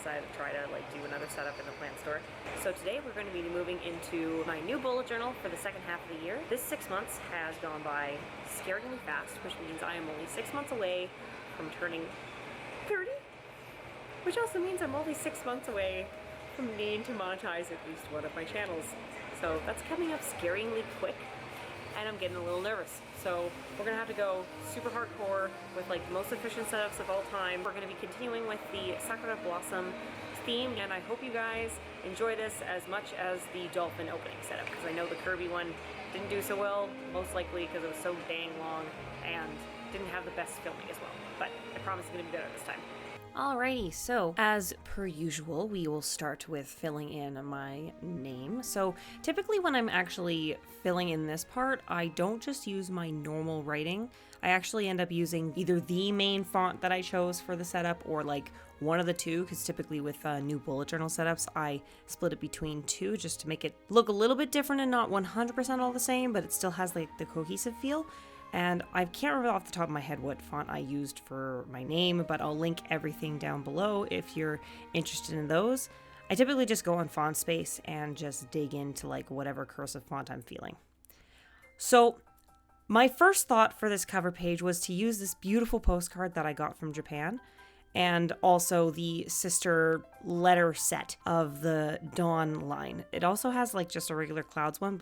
decided to try to like do another setup in the plant store. So today we're going to be moving into my new bullet journal for the second half of the year. This 6 months has gone by scaringly fast, which means I am only 6 months away from turning 30, which also means I'm only 6 months away from needing to monetize at least one of my channels. So that's coming up scaringly quick, and I'm getting a little nervous. So we're gonna have to go super hardcore with like the most efficient setups of all time. We're gonna be continuing with the Sakura Blossom theme, and I hope you guys enjoy this as much as the dolphin opening setup, because I know the Kirby one didn't do so well, most likely because it was so dang long and didn't have the best filming as well. But I promise it's gonna be better this time. Alrighty, so as per usual, we will start with filling in my name. So typically when I'm actually filling in this part, I don't just use my normal writing. I actually end up using either the main font that I chose for the setup or like one of the two, because typically with new bullet journal setups, I split it between two just to make it look a little bit different and not 100% all the same, but it still has like the cohesive feel. And I can't remember off the top of my head what font I used for my name, but I'll link everything down below if you're interested in those. I typically just go on font space and just dig into like whatever cursive font I'm feeling. So my first thought for this cover page was to use this beautiful postcard that I got from Japan, and also the sister letter set of the Dawn line. It also has like just a regular clouds one,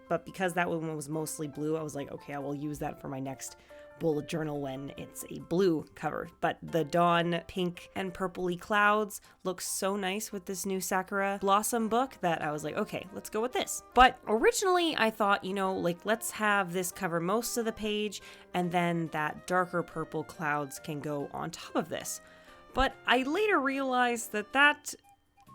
but because that one was mostly blue, I was like, okay, I will use that for my next bullet journal when it's a blue cover. But the Dawn pink and purpley clouds looks so nice with this new Sakura Blossom book that I was like, okay, let's go with this. But originally I thought, like let's have this cover most of the page and then that darker purple clouds can go on top of this. But I later realized that that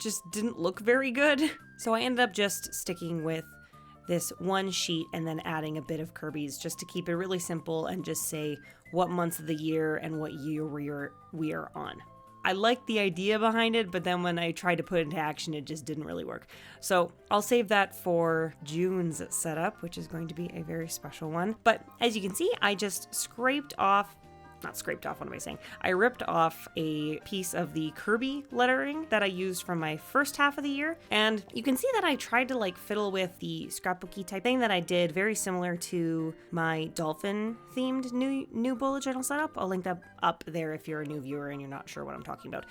just didn't look very good. So I ended up just sticking with this one sheet and then adding a bit of Kirby's just to keep it really simple and just say what months of the year and what year we are on. I liked the idea behind it, but then when I tried to put it into action, it just didn't really work. So I'll save that for June's setup, which is going to be a very special one. But as you can see, I just I ripped off a piece of the Kirby lettering that I used from my first half of the year. And you can see that I tried to like fiddle with the scrapbooky type thing that I did, very similar to my dolphin themed new bullet journal setup. I'll link that up there if you're a new viewer and you're not sure what I'm talking about.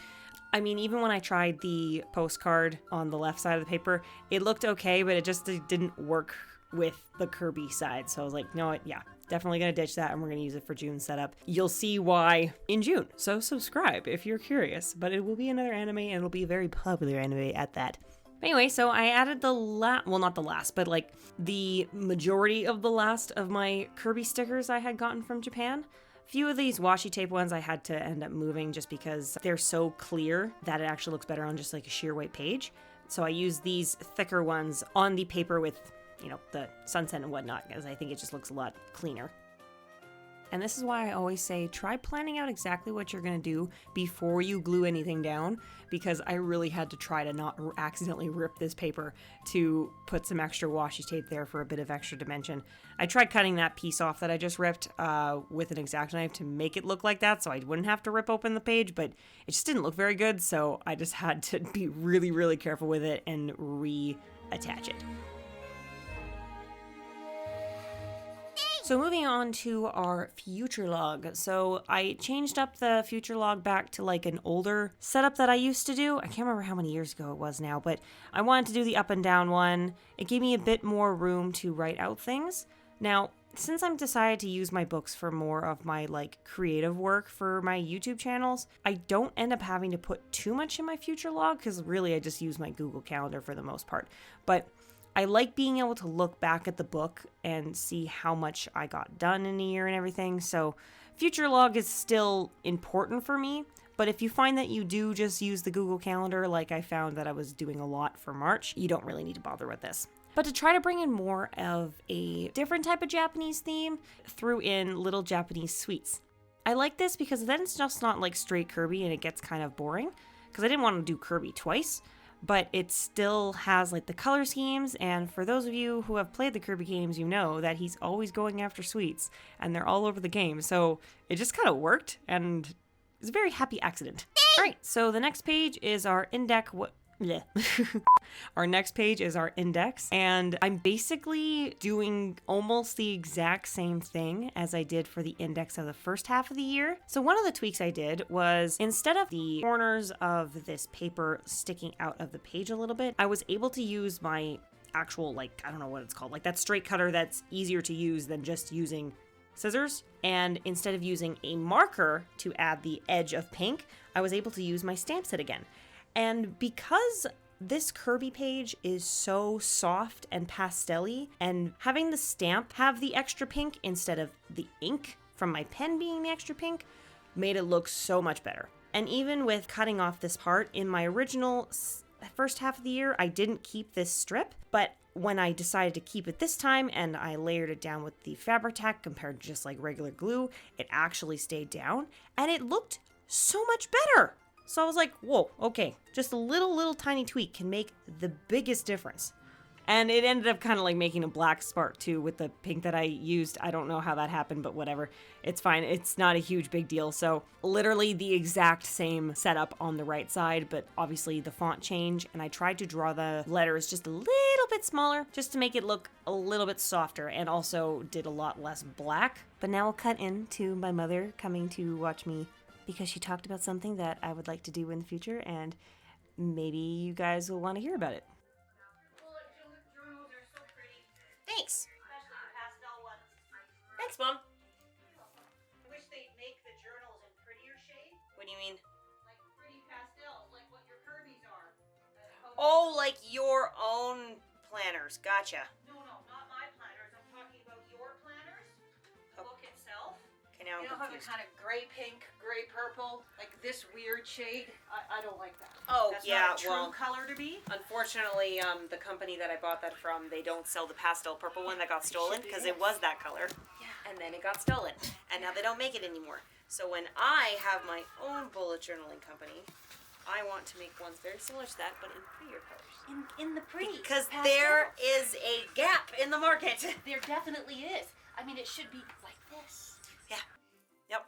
I mean, even when I tried the postcard on the left side of the paper, it looked okay, but it just didn't work with the Kirby side. So I was like, no, yeah, definitely gonna ditch that and we're gonna use it for June's setup. You'll see why in June. So subscribe if you're curious, but it will be another anime and it'll be a very popular anime at that. Anyway, so I added not the last, but like the majority of the last of my Kirby stickers I had gotten from Japan. A few of these washi tape ones I had to end up moving just because they're so clear that it actually looks better on just like a sheer white page. So I used these thicker ones on the paper with the sunset and whatnot, because I think it just looks a lot cleaner. And this is why I always say, try planning out exactly what you're going to do before you glue anything down, because I really had to try to not accidentally rip this paper to put some extra washi tape there for a bit of extra dimension. I tried cutting that piece off that I just ripped with an X-Acto knife to make it look like that so I wouldn't have to rip open the page, but it just didn't look very good, so I just had to be really, really careful with it and reattach it. So moving on to our future log. So I changed up the future log back to like an older setup that I used to do. I can't remember how many years ago it was now, but I wanted to do the up and down one. It gave me a bit more room to write out things. Now, since I'm decided to use my books for more of my like creative work for my YouTube channels, I don't end up having to put too much in my future log because really I just use my Google Calendar for the most part. But I like being able to look back at the book and see how much I got done in a year and everything. So future log is still important for me, but if you find that you do just use the Google Calendar, like I found that I was doing a lot for March, you don't really need to bother with this. But to try to bring in more of a different type of Japanese theme, threw in little Japanese sweets. I like this because then it's just not like straight Kirby and it gets kind of boring, because I didn't want to do Kirby twice. But it still has like the color schemes, and for those of you who have played the Kirby games, you know that he's always going after sweets, and they're all over the game, so it just kind of worked, and It's a very happy accident. All right, so the next page is our index. Our next page is our index, and I'm basically doing almost the exact same thing as I did for the index of the first half of the year. So one of the tweaks I did was, instead of the corners of this paper sticking out of the page a little bit, I was able to use my actual, like, I don't know what it's called, like that straight cutter that's easier to use than just using scissors. And instead of using a marker to add the edge of pink, I was able to use my stamp set again. And because this Kirby page is so soft and pastel-y, and having the stamp have the extra pink instead of the ink from my pen being the extra pink made it look so much better. And even with cutting off this part, in my original first half of the year, I didn't keep this strip, but when I decided to keep it this time and I layered it down with the fabric tack compared to just like regular glue, it actually stayed down and it looked so much better. So I was like, whoa, okay, just a little tiny tweak can make the biggest difference. And it ended up kind of like making a black spark too with the pink that I used. I don't know how that happened, but whatever. It's fine. It's not a huge big deal. So literally the exact same setup on the right side, but obviously the font change. And I tried to draw the letters just a little bit smaller just to make it look a little bit softer, and also did a lot less black. But now we'll cut into my mother coming to watch me, because she talked about something that I would like to do in the future, and maybe you guys will want to hear about it. Journals are so pretty. Thanks. Especially the pastel ones. Thanks, Mom. I wish they'd make the journals in prettier shades. What do you mean? Like pretty pastels, like what your Kirby's are. Oh, like your own planners. Gotcha. No, not my planners. I'm talking about your planners. The book itself. Okay, now You I'm know how they're confused. kind of gray pink, gray purple, like this weird shade? I don't like that. Oh, That's yeah, not a true well, color to me. unfortunately, the company that I bought that from, they don't sell the pastel purple one that got stolen, because it was that color. Yeah. And then it got stolen, and now they don't make it anymore. So when I have my own bullet journaling company, I want to make ones very similar to that, but in prettier colors. In the pretty Because pastels. there is a gap in the market. There definitely is. I mean, it should be like this. Yeah. Yep.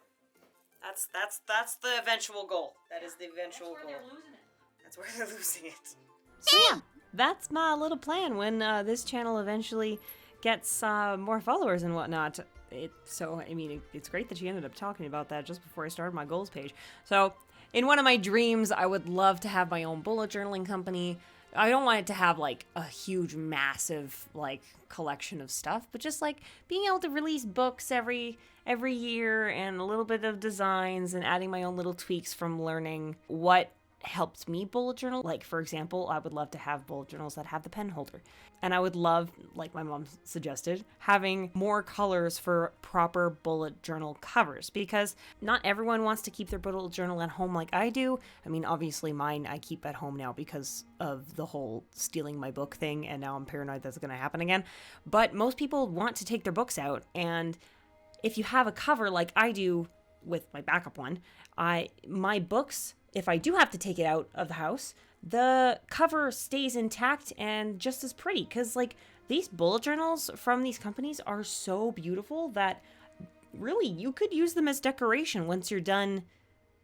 That's the eventual goal. That is the eventual That's where goal. they're losing it. That's where they're losing it. So yeah, that's my little plan when this channel eventually gets more followers and whatnot. It's great that she ended up talking about that just before I started my goals page. So in one of my dreams, I would love to have my own bullet journaling company. I don't want it to have like a huge, massive like collection of stuff, but just like being able to release books every year and a little bit of designs and adding my own little tweaks from learning what helped me bullet journal. Like, for example, I would love to have bullet journals that have the pen holder. And I would love, like my mom suggested, having more colors for proper bullet journal covers, because not everyone wants to keep their bullet journal at home like I do. I mean, obviously mine I keep at home now because of the whole stealing my book thing, and now I'm paranoid that's going to happen again. But most people want to take their books out, and if you have a cover like I do with my backup one, my books, if I do have to take it out of the house, the cover stays intact and just as pretty, because like these bullet journals from these companies are so beautiful that really you could use them as decoration once you're done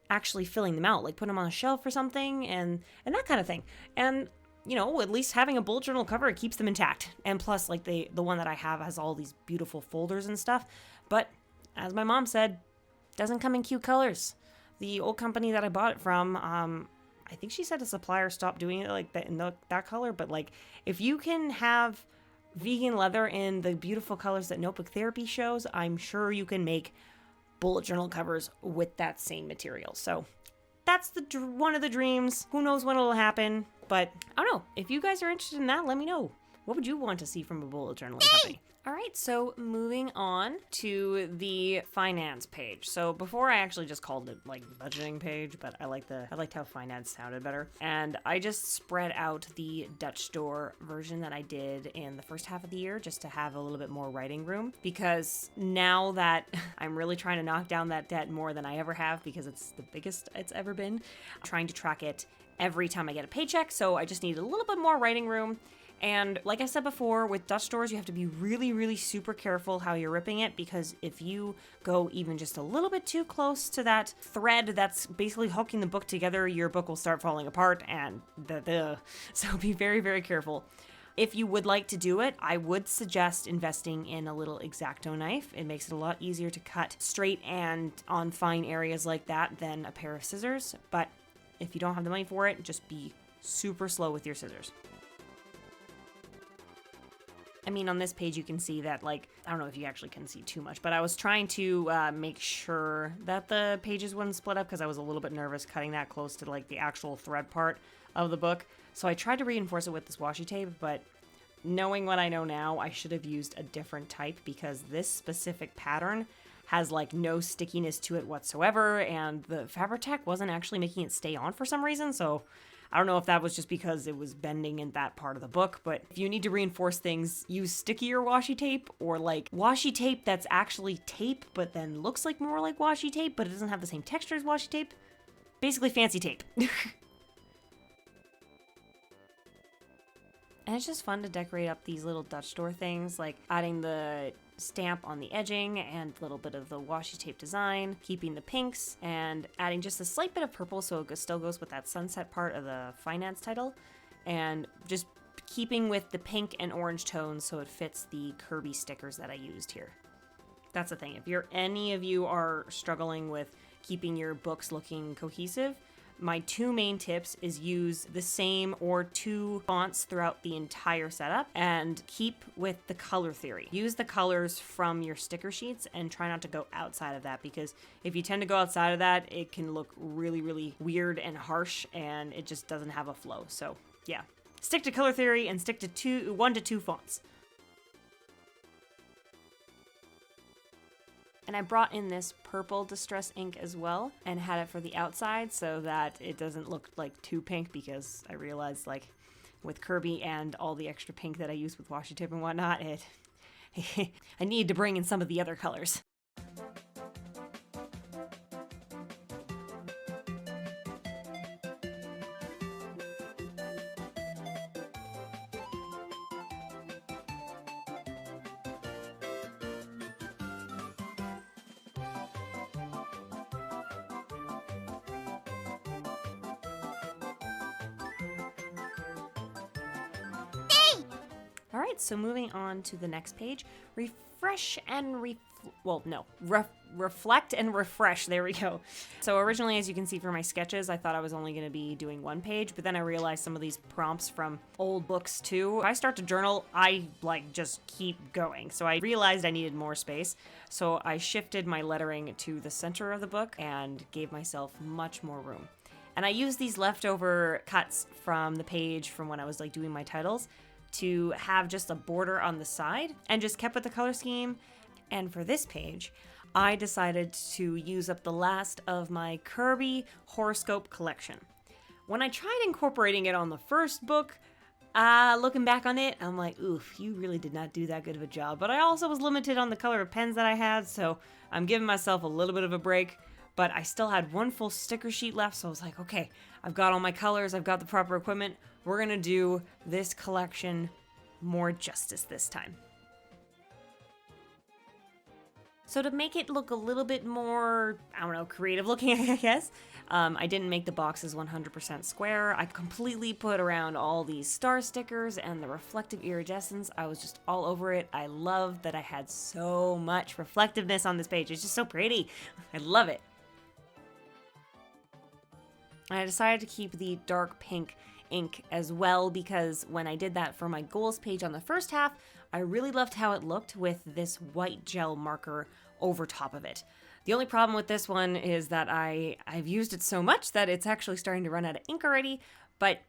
actually filling them out, like put them on a shelf or something and that kind of thing. And you know, at least having a bullet journal cover, it keeps them intact. And plus, like the one that I have has all these beautiful folders and stuff, but as my mom said, doesn't come in cute colors. The old company that I bought it from, I think she said a supplier stopped doing it like that in that color. But like, if you can have vegan leather in the beautiful colors that Notebook Therapy shows, I'm sure you can make bullet journal covers with that same material. So that's one of the dreams. Who knows when it'll happen? But I don't know. If you guys are interested in that, let me know. What would you want to see from a bullet journaling company? All right, so moving on to the finance page. So before I actually just called it like budgeting page, but I liked how finance sounded better. And I just spread out the Dutch store version that I did in the first half of the year just to have a little bit more writing room, because now that I'm really trying to knock down that debt more than I ever have, because it's the biggest it's ever been, I'm trying to track it every time I get a paycheck. So I just need a little bit more writing room. And like I said before, with Dutch stores, you have to be really, really super careful how you're ripping it, because if you go even just a little bit too close to that thread that's basically hooking the book together, your book will start falling apart, and so be very, very careful. If you would like to do it, I would suggest investing in a little X-Acto knife. It makes it a lot easier to cut straight and on fine areas like that than a pair of scissors. But if you don't have the money for it, just be super slow with your scissors. I mean, on this page you can see that, like, I don't know if you actually can see too much, but I was trying to make sure that the pages wouldn't split up because I was a little bit nervous cutting that close to, like, the actual thread part of the book. So I tried to reinforce it with this washi tape, but knowing what I know now, I should have used a different type, because this specific pattern has, like, no stickiness to it whatsoever, and the Fabri-Tac wasn't actually making it stay on for some reason, so I don't know if that was just because it was bending in that part of the book. But if you need to reinforce things, use stickier washi tape, or like washi tape that's actually tape but then looks like more like washi tape, but it doesn't have the same texture as washi tape. Basically fancy tape. And it's just fun to decorate up these little Dutch door things, like adding the stamp on the edging and a little bit of the washi tape design, keeping the pinks, and adding just a slight bit of purple so it still goes with that sunset part of the finance title, and just keeping with the pink and orange tones so it fits the Kirby stickers that I used here. That's the thing. If any of you are struggling with keeping your books looking cohesive, my two main tips is use the same or two fonts throughout the entire setup, and keep with the color theory. Use the colors from your sticker sheets and try not to go outside of that, because if you tend to go outside of that, it can look really, really weird and harsh, and it just doesn't have a flow. So yeah, stick to color theory and stick to 1 to 2 fonts. And I brought in this purple distress ink as well, and had it for the outside so that it doesn't look like too pink, because I realized, like, with Kirby and all the extra pink that I use with washi tape and whatnot, I need to bring in some of the other colors. Alright, so moving on to the next page, reflect and refresh, there we go. So originally, as you can see from my sketches, I thought I was only going to be doing 1 page, but then I realized some of these prompts from old books too. If I start to journal, I just keep going. So I realized I needed more space, so I shifted my lettering to the center of the book and gave myself much more room. And I used these leftover cuts from the page from when I was doing my titles to have just a border on the side, and just kept with the color scheme. And for this page, I decided to use up the last of my Kirby horoscope collection. When I tried incorporating it on the first book, looking back on it, I'm like, oof, you really did not do that good of a job. But I also was limited on the color of pens that I had, so I'm giving myself a little bit of a break. But I still had 1 full sticker sheet left, so I was like, okay, I've got all my colors, I've got the proper equipment. We're gonna do this collection more justice this time. So to make it look a little bit more, I don't know, creative looking, I guess, I didn't make the boxes 100% square. I completely put around all these star stickers and the reflective iridescence. I was just all over it. I love that I had so much reflectiveness on this page. It's just so pretty. I love it. And I decided to keep the dark pink ink as well, because when I did that for my goals page on the first half, I really loved how it looked with this white gel marker over top of it. The only problem with this one is that I've used it so much that it's actually starting to run out of ink already, but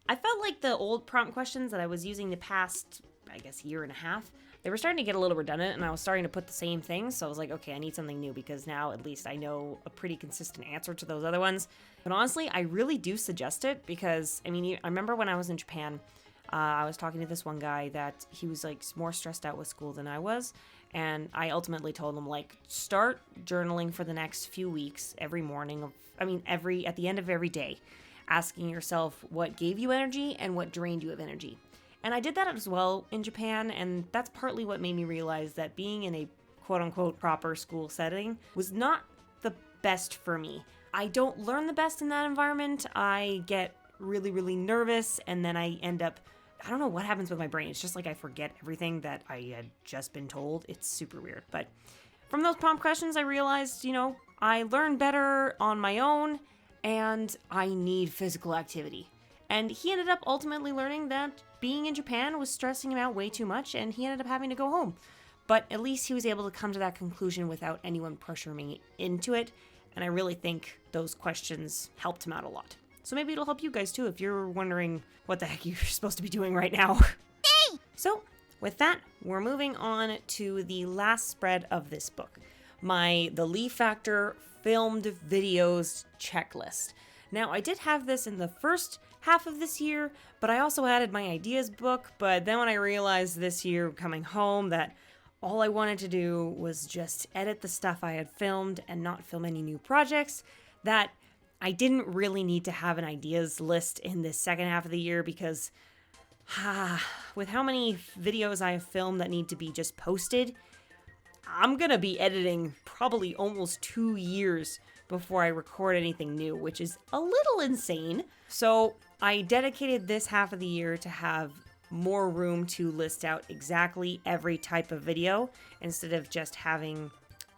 I felt like the old prompt questions that I was using the past, I guess, year and a half, they were starting to get a little redundant, and I was starting to put the same things, so I was like, okay, I need something new, because now at least I know a pretty consistent answer to those other ones. But honestly, I really do suggest it, because, I mean, I remember when I was in Japan, I was talking to this one guy that he was more stressed out with school than I was, and I ultimately told him, start journaling for the next few weeks, every morning, at the end of every day, asking yourself what gave you energy and what drained you of energy. And I did that as well in Japan, and that's partly what made me realize that being in a quote-unquote proper school setting was not the best for me. I don't learn the best in that environment. I get really, really nervous, and then I end up, I don't know what happens with my brain. It's just like I forget everything that I had just been told. It's super weird. But from those prompt questions, I realized, I learn better on my own, and I need physical activity. And he ended up ultimately learning that being in Japan was stressing him out way too much, and he ended up having to go home. But at least he was able to come to that conclusion without anyone pressuring me into it, and I really think those questions helped him out a lot. So maybe it'll help you guys too if you're wondering what the heck you're supposed to be doing right now. Hey! So with that, we're moving on to the last spread of this book, the Lee Factor filmed videos checklist. Now, I did have this in the first half of this year, but I also added my ideas book. But then when I realized this year coming home that all I wanted to do was just edit the stuff I had filmed and not film any new projects, that I didn't really need to have an ideas list in this second half of the year because with how many videos I have filmed that need to be just posted, I'm gonna be editing probably almost 2 years before I record anything new, which is a little insane. So I dedicated this half of the year to have more room to list out exactly every type of video instead of just having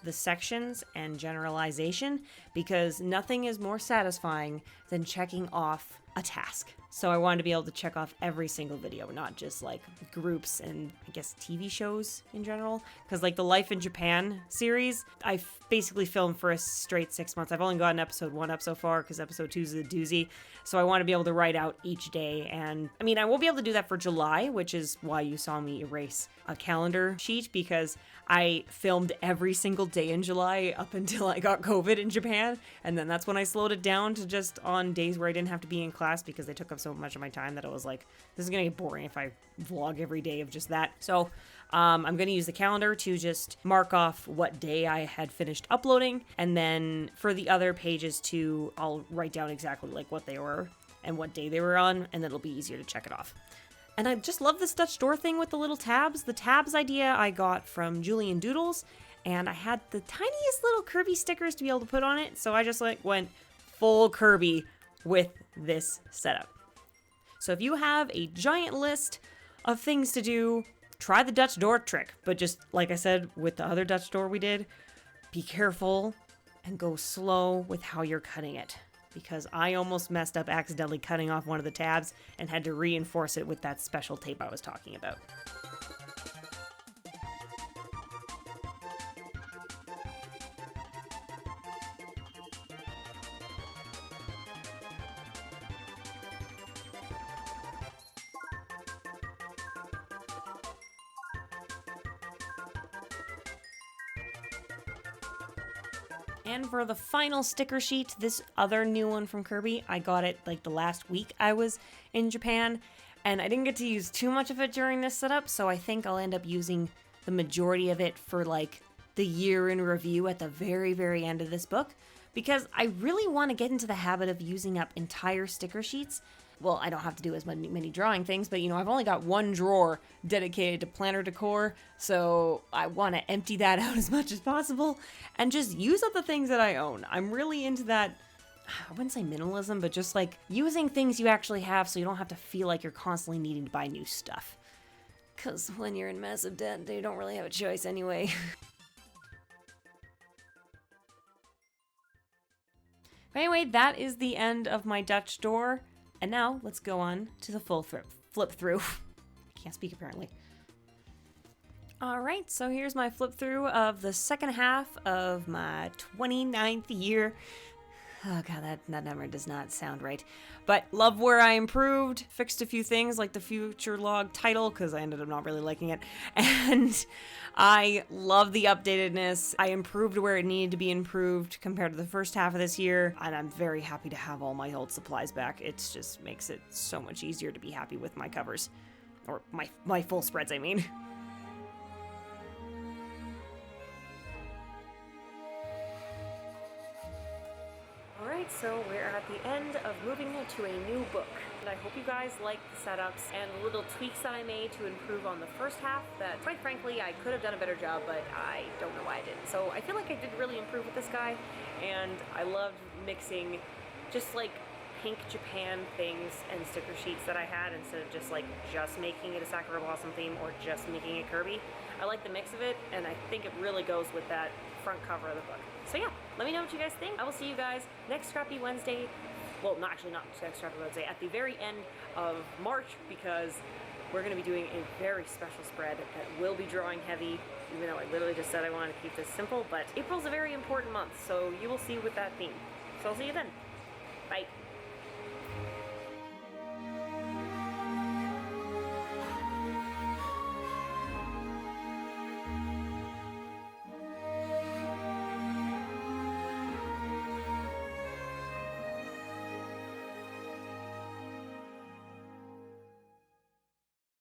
the sections and generalization, because nothing is more satisfying than checking off a task. So I wanted to be able to check off every single video, not just like groups and I guess TV shows in general. Because like the Life in Japan series, I've basically filmed for a straight 6 months. I've only gotten episode 1 up so far because episode 2 is a doozy. So I want to be able to write out each day. And I mean, I won't be able to do that for July, which is why you saw me erase a calendar sheet, because I filmed every single day in July up until I got COVID in Japan. And then that's when I slowed it down to just on days where I didn't have to be in class because they took up so much of my time that it was like, this is going to get boring if I vlog every day of just that. So I'm going to use the calendar to just mark off what day I had finished uploading. And then for the other pages too, I'll write down exactly like what they were and what day they were on, and it'll be easier to check it off. And I just love this Dutch door thing with the little tabs. The tabs idea I got from Julian Doodles, and I had the tiniest little Kirby stickers to be able to put on it. So I just like went full Kirby with this setup. So if you have a giant list of things to do, try the Dutch door trick. But just like I said with the other Dutch door we did, be careful and go slow with how you're cutting it, because I almost messed up accidentally cutting off one of the tabs and had to reinforce it with that special tape I was talking about. And for the final sticker sheet, this other new one from Kirby, I got it like the last week I was in Japan, and I didn't get to use too much of it during this setup, so I think I'll end up using the majority of it for like the year in review at the very, very end of this book, because I really want to get into the habit of using up entire sticker sheets. Well, I don't have to do as many drawing things, but I've only got one drawer dedicated to planner decor, so I want to empty that out as much as possible and just use up the things that I own. I'm really into that, I wouldn't say minimalism, but just like using things you actually have so you don't have to feel like you're constantly needing to buy new stuff. Because when you're in massive debt, you don't really have a choice anyway. Anyway, that is the end of my Dutch door. And now, let's go on to the full flip through. I can't speak apparently. Alright, so here's my flip through of the second half of my 29th year. Oh god, that number does not sound right. But love where I improved, fixed a few things like the future log title, because I ended up not really liking it. And I love the updatedness. I improved where it needed to be improved compared to the first half of this year. And I'm very happy to have all my old supplies back. It just makes it so much easier to be happy with my covers. Or my full spreads, I mean. Alright, so we're at the end of moving to a new book. And I hope you guys like the setups and the little tweaks that I made to improve on the first half that, quite frankly, I could have done a better job, but I don't know why I didn't. So I feel like I did really improve with this guy, and I loved mixing just like pink Japan things and sticker sheets that I had instead of just making it a Sakura Blossom theme or just making it Kirby. I like the mix of it, and I think it really goes with that front cover of the book. So yeah, let me know what you guys think. I will see you guys next Scrappy Wednesday. Well, not next Scrappy Wednesday, at the very end of March, because we're going to be doing a very special spread that will be drawing heavy, even though I literally just said I wanted to keep this simple, but April's a very important month, so you will see with that theme. So I'll see you then. Bye.